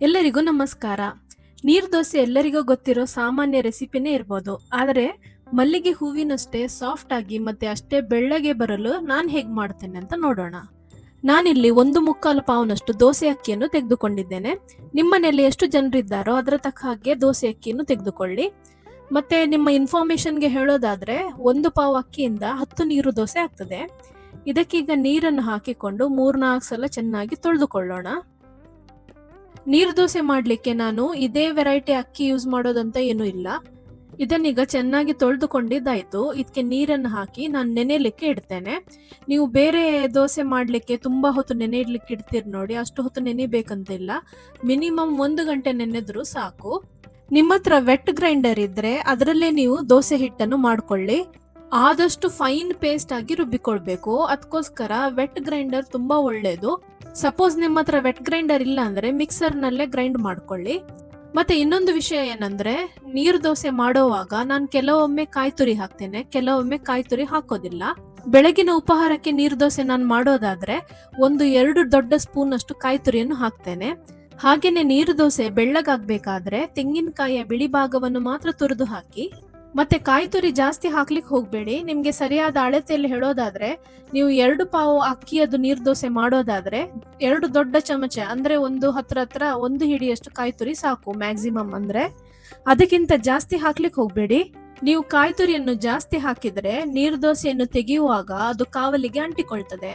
ಎಲ್ಲರಿಗೂ ನಮಸ್ಕಾರ. ನೀರ್ ದೋಸೆ ಎಲ್ಲರಿಗೂ ಗೊತ್ತಿರೋ ಸಾಮಾನ್ಯ ರೆಸಿಪಿನೇ ಇರ್ಬೋದು. ಆದರೆ ಮಲ್ಲಿಗೆ ಹೂವಿನಷ್ಟೇ ಸಾಫ್ಟ್ ಆಗಿ ಮತ್ತೆ ಅಷ್ಟೇ ಬೆಳ್ಳಗೆ ಬರಲು ನಾನು ಹೇಗೆ ಮಾಡ್ತೇನೆ ಅಂತ ನೋಡೋಣ. ನಾನಿಲ್ಲಿ 1/4 ಪಾವ್ನಷ್ಟು ದೋಸೆ ಅಕ್ಕಿಯನ್ನು ತೆಗೆದುಕೊಂಡಿದ್ದೇನೆ. ನಿಮ್ಮನೆಯಲ್ಲಿ ಎಷ್ಟು ಜನರಿದ್ದಾರೋ ಅದರ ತಕ್ಕ ಹಾಗೆ ದೋಸೆ ಅಕ್ಕಿಯನ್ನು ತೆಗೆದುಕೊಳ್ಳಿ. ಮತ್ತೆ ನಿಮ್ಮ ಇನ್ಫಾರ್ಮೇಶನ್ಗೆ ಹೇಳೋದಾದ್ರೆ 1 ಪಾವ್ ಅಕ್ಕಿಯಿಂದ 10 ನೀರು ದೋಸೆ ಆಗ್ತದೆ. ಇದಕ್ಕೀಗ ನೀರನ್ನು ಹಾಕಿಕೊಂಡು 3-4 ಸಲ ಚೆನ್ನಾಗಿ ತೊಳೆದುಕೊಳ್ಳೋಣ. ನೀರು ದೋಸೆ ಮಾಡಲಿಕ್ಕೆ ನಾನು ಇದೇ ವೆರೈಟಿ ಅಕ್ಕಿ ಯೂಸ್ ಮಾಡೋದಂತ ಏನೂ ಇಲ್ಲ. ಇದನ್ನೀಗ ಚೆನ್ನಾಗಿ ತೊಳೆದುಕೊಂಡಿದ್ದಾಯ್ತು. ಇದಕ್ಕೆ ನೀರನ್ನು ಹಾಕಿ ನಾನು ನೆನೆಯಲಿಕ್ಕೆ ಇಡ್ತೇನೆ. ನೀವು ಬೇರೆ ದೋಸೆ ಮಾಡಲಿಕ್ಕೆ ತುಂಬ ಹೊತ್ತು ನೆನೆ ಇಡ್ಲಿಕ್ಕೆ ಇಡ್ತೀರಿ ನೋಡಿ, ಅಷ್ಟು ಹೊತ್ತು ನೆನೆಬೇಕಂತಿಲ್ಲ. ಮಿನಿಮಮ್ 1 ಗಂಟೆ ನೆನೆದ್ರೂ ಸಾಕು. ನಿಮ್ಮ ಹತ್ರ ವೆಟ್ ಗ್ರೈಂಡರ್ ಇದ್ರೆ ಅದರಲ್ಲೇ ನೀವು ದೋಸೆ ಹಿಟ್ಟನ್ನು ಮಾಡ್ಕೊಳ್ಳಿ. ಆದಷ್ಟು ಫೈನ್ ಪೇಸ್ಟ್ ಆಗಿ ರುಬ್ಬಿಕೊಳ್ಬೇಕು. ಅದಕ್ಕೋಸ್ಕರ ವೆಟ್ ಗ್ರೈಂಡರ್ ತುಂಬಾ ಒಳ್ಳೇದು. ಸಪೋಸ್ ನಿಮ್ಮ ಹತ್ರ ವೆಟ್ ಗ್ರೈಂಡರ್ ಇಲ್ಲ ಅಂದ್ರೆ ಮಿಕ್ಸರ್ ನಲ್ಲೇ ಗ್ರೈಂಡ್ ಮಾಡ್ಕೊಳ್ಳಿ. ಮತ್ತೆ ಇನ್ನೊಂದು ವಿಷಯ ಏನಂದ್ರೆ, ನೀರು ದೋಸೆ ಮಾಡೋವಾಗ ನಾನು ಕೆಲವೊಮ್ಮೆ ಕಾಯಿ ತುರಿ ಹಾಕ್ತೇನೆ, ಕೆಲವೊಮ್ಮೆ ಕಾಯಿ ತುರಿ ಹಾಕೋದಿಲ್ಲ. ಬೆಳಗಿನ ಉಪಹಾರಕ್ಕೆ ನೀರು ದೋಸೆ ನಾನು ಮಾಡೋದಾದ್ರೆ 1-2 ದೊಡ್ಡ ಸ್ಪೂನ್ ಅಷ್ಟು ಕಾಯಿ ತುರಿಯನ್ನು ಹಾಕ್ತೇನೆ. ಹಾಗೇನೆ ನೀರು ದೋಸೆ ಬೆಳ್ಳಗಾಗ್ಬೇಕಾದ್ರೆ ತೆಂಗಿನಕಾಯಿಯ ಬಿಳಿ ಭಾಗವನ್ನು ಮಾತ್ರ ತುರಿದು ಹಾಕಿ. ಮತ್ತೆ ಕಾಯಿ ತುರಿ ಜಾಸ್ತಿ ಹಾಕ್ಲಿಕ್ಕೆ ಹೋಗ್ಬೇಡಿ. ನಿಮ್ಗೆ ಸರಿಯಾದ ಅಳತೆಯಲ್ಲಿ ಹೇಳೋದಾದ್ರೆ, ನೀವು 2 ಪಾವು ಅಕ್ಕಿಯದು ನೀರು ದೋಸೆ ಮಾಡೋದಾದ್ರೆ 2 ದೊಡ್ಡ ಚಮಚ ಅಂದ್ರೆ ಹತ್ರ 1 ಹಿಡಿಯಷ್ಟು ಕಾಯಿ ತುರಿ ಸಾಕು ಮ್ಯಾಕ್ಸಿಮಮ್. ಅಂದ್ರೆ ಅದಕ್ಕಿಂತ ಜಾಸ್ತಿ ಹಾಕ್ಲಿಕ್ಕೆ ಹೋಗ್ಬೇಡಿ. ನೀವು ಕಾಯಿ ತುರಿಯನ್ನು ಜಾಸ್ತಿ ಹಾಕಿದ್ರೆ ನೀರು ದೋಸೆಯನ್ನು ತೆಗೆಯುವಾಗ ಅದು ಕಾವಲಿಗೆ ಅಂಟಿಕೊಳ್ತದೆ.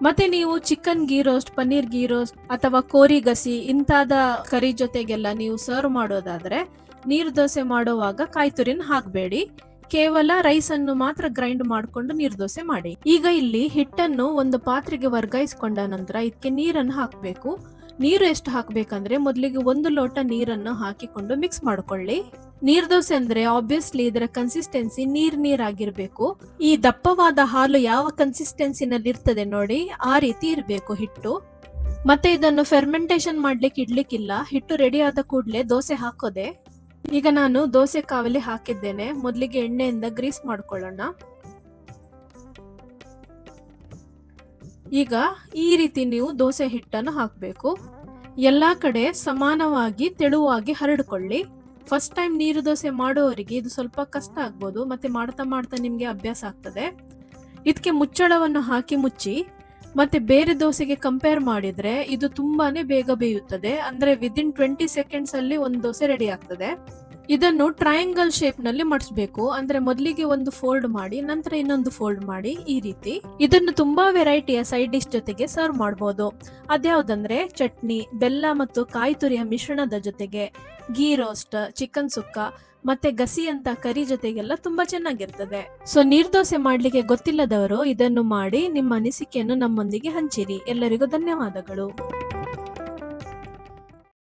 ಮತ್ತೆ ನೀವು chicken ghee roast, paneer ghee roast ಅಥವಾ ಕೋರಿ ಗಸಿ ಇಂತಾದ ಕರಿ ಜೊತೆಗೆಲ್ಲ ನೀವು ಸರ್ವ್ ಮಾಡೋದಾದ್ರೆ ನೀರು ದೋಸೆ ಮಾಡುವಾಗ ಕಾಯಿ ತುರಿನ ಹಾಕಬೇಡಿ. ಕೇವಲ ರೈಸ್ ಅನ್ನು ಮಾತ್ರ ಗ್ರೈಂಡ್ ಮಾಡಿಕೊಂಡು ನೀರು ದೋಸೆ ಮಾಡಿ. ಈಗ ಇಲ್ಲಿ ಹಿಟ್ಟನ್ನು ಒಂದು ಪಾತ್ರೆಗೆ ವರ್ಗಾಯಿಸಿಕೊಂಡ ನಂತರ ಇದಕ್ಕೆ ನೀರನ್ನು ಹಾಕಬೇಕು. ನೀರು ಎಷ್ಟು ಹಾಕಬೇಕಂದ್ರೆ, ಮೊದಲಿಗೆ 1 ಲೋಟ ನೀರನ್ನು ಹಾಕಿಕೊಂಡು ಮಿಕ್ಸ್ ಮಾಡ್ಕೊಳ್ಳಿ. ನೀರು ದೋಸೆ ಅಂದ್ರೆ ಆಬ್ವಿಯಸ್ಲಿ ಇದರ ಕನ್ಸಿಸ್ಟೆನ್ಸಿ ನೀರಾಗಿರ್ಬೇಕು. ಈ ದಪ್ಪವಾದ ಹಾಲು ಯಾವ ಕನ್ಸಿಸ್ಟೆನ್ಸಿನಲ್ಲಿ ಇರ್ತದೆ ನೋಡಿ, ಆ ರೀತಿ ಇರಬೇಕು ಹಿಟ್ಟು. ಮತ್ತೆ ಇದನ್ನು ಫೆರ್ಮೆಂಟೇಶನ್ ಮಾಡ್ಲಿಕ್ಕೆ ಇಡ್ಲಿಕ್ಕಿಲ್ಲ. ಹಿಟ್ಟು ರೆಡಿ ಆದ ಕೂಡಲೇ ದೋಸೆ ಹಾಕೋದೆ. ಈಗ ನಾನು ದೋಸೆ ಕಾವಲಿ ಹಾಕಿದ್ದೇನೆ. ಮೊದಲಿಗೆ ಎಣ್ಣೆಯಿಂದ ಗ್ರೀಸ್ ಮಾಡ್ಕೊಳ್ಳೋಣ. ಈಗ ಈ ರೀತಿ ನೀವು ದೋಸೆ ಹಿಟ್ಟನ್ನು ಹಾಕಬೇಕು. ಎಲ್ಲಾ ಕಡೆ ಸಮಾನವಾಗಿ ತೆಳುವಾಗಿ ಹರಡಿಕೊಳ್ಳಿ. ಫಸ್ಟ್ ಟೈಮ್ ನೀರು ದೋಸೆ ಮಾಡೋವರಿಗೆ ಇದು ಸ್ವಲ್ಪ ಕಷ್ಟ ಆಗ್ಬೋದು, ಮತ್ತೆ ಮಾಡ್ತಾ ಮಾಡ್ತಾ ನಿಮ್ಗೆ ಅಭ್ಯಾಸ ಆಗ್ತದೆ. ಇದಕ್ಕೆ ಮುಚ್ಚಳವನ್ನು ಹಾಕಿ ಮುಚ್ಚಿ. ಮತ್ತೆ ಬೇರೆ ದೋಸೆಗೆ ಕಂಪೇರ್ ಮಾಡಿದ್ರೆ ಇದು ತುಂಬಾನೇ ಬೇಗ ಬೇಯುತ್ತದೆ. ಅಂದ್ರೆ ವಿದಿನ್ 20 ಸೆಕೆಂಡ್ಸ್ ಅಲ್ಲಿ ಒಂದು ದೋಸೆ ರೆಡಿ ಆಗ್ತದೆ. ಇದನ್ನು ಟ್ರಯಾಂಗಲ್ ಶೇಪ್ ನಲ್ಲಿ ಮಡಿಸಬೇಕು. ಅಂದ್ರೆ ಮೊದಲಿಗೆ ಒಂದು ಫೋಲ್ಡ್ ಮಾಡಿ, ನಂತರ ಇನ್ನೊಂದು ಫೋಲ್ಡ್ ಮಾಡಿ, ಈ ರೀತಿ. ಇದನ್ನು ತುಂಬಾ ವೆರೈಟಿಯ ಸೈಡ್ ಡಿಶ್ ಜೊತೆಗೆ ಸರ್ವ್ ಮಾಡಬಹುದು. ಅದ್ಯಾವುದಂದ್ರೆ ಚಟ್ನಿ, ಬೆಲ್ಲ ಮತ್ತು ಕಾಯಿ ತುರಿಯ ಮಿಶ್ರಣದ ಜೊತೆಗೆ, ಗೀ ರೋಸ್ಟ್, ಚಿಕನ್ ಸುಕ್ಕ ಮತ್ತೆ ಗಸಿ ಅಂತ ಕರಿ ಜೊತೆಗೆಲ್ಲ ತುಂಬಾ ಚೆನ್ನಾಗಿರ್ತದೆ. ಸೊ ನೀರು ದೋಸೆ ಮಾಡ್ಲಿಕ್ಕೆ ಗೊತ್ತಿಲ್ಲದವರು ಇದನ್ನು ಮಾಡಿ ನಿಮ್ಮ ಅನಿಸಿಕೆಯನ್ನು ನಮ್ಮೊಂದಿಗೆ ಹಂಚಿರಿ. ಎಲ್ಲರಿಗೂ ಧನ್ಯವಾದಗಳು.